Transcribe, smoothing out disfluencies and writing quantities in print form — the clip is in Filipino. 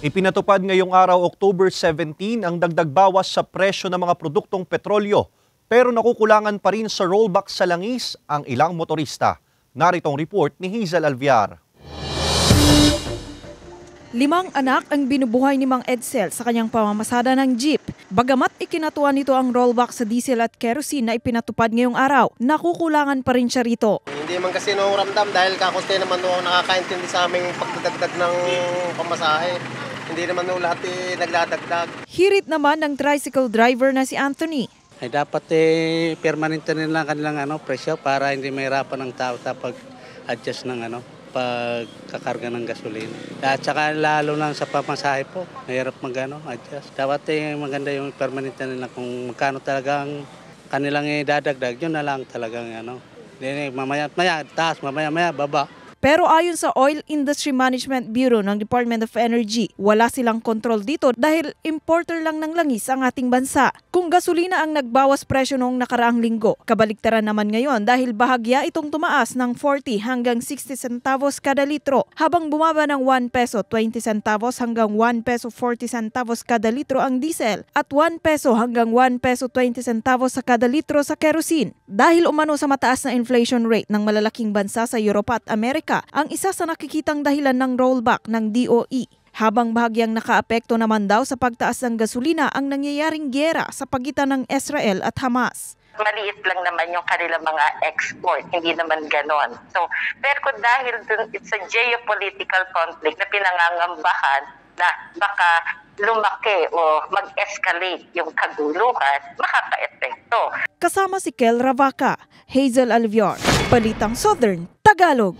Ipinatupad ngayong araw October 17 ang dagdag bawas sa presyo ng mga produktong petrolyo pero nakukulangan pa rin sa rollback sa langis ang ilang motorista. Narito ang report ni Hazel Alviar. 5 anak ang binubuhay ni Mang Edsel sa kanyang pamamasada ng jeep. Bagamat ikinatuwa nito ang rollback sa diesel at kerosene na ipinatupad ngayong araw, nakukulangan pa rin siya rito. Hindi man kasi nung ramdam dahil kakunti naman nung nakakaintindi sa aming pagdadagdag ng pamasahe. Hindi naman nung lahat nagdadagdag. Hirit naman ng tricycle driver na si Anthony. Ay dapat permanente nila kanilang presyo para hindi mahirapan ng tao sa pag-adjust ng pagkakarga ng gasolina. At saka lalo lang sa pamasahe po, mahirap adjust. Dapat maganda yung permanente nila kung magkano talagang kanilang idadagdag, yun na lang talagang mamaya taas, mamaya baba. Pero ayon sa Oil Industry Management Bureau ng Department of Energy, wala silang kontrol dito dahil importer lang ng langis ang ating bansa. Kung gasolina ang nagbawas presyo noong nakaraang linggo, kabaliktaran naman ngayon dahil bahagya itong tumaas ng 40 hanggang 60 centavos kada litro, habang bumaba ng 1 peso 20 centavos hanggang 1 peso 40 centavos kada litro ang diesel at 1 peso hanggang 1 peso 20 centavos sa kada litro sa kerosene. Dahil umano sa mataas na inflation rate ng malalaking bansa sa Europa at Amerika, ang isa sa nakikitang dahilan ng rollback ng DOE. Habang bahagyang nakaapekto naman daw sa pagtaas ng gasolina ang nangyayaring giyera sa pagitan ng Israel at Hamas. Maliit lang naman yung kanilang mga export, hindi naman ganon. So, pero dahil dun, it's a geopolitical conflict na pinangangambahan na baka lumaki o mag-escalate yung kaguluhan, makaka-epekto. Kasama si Kel Ravaca, Hazel Alviar, Balitang Southern, Tagalog.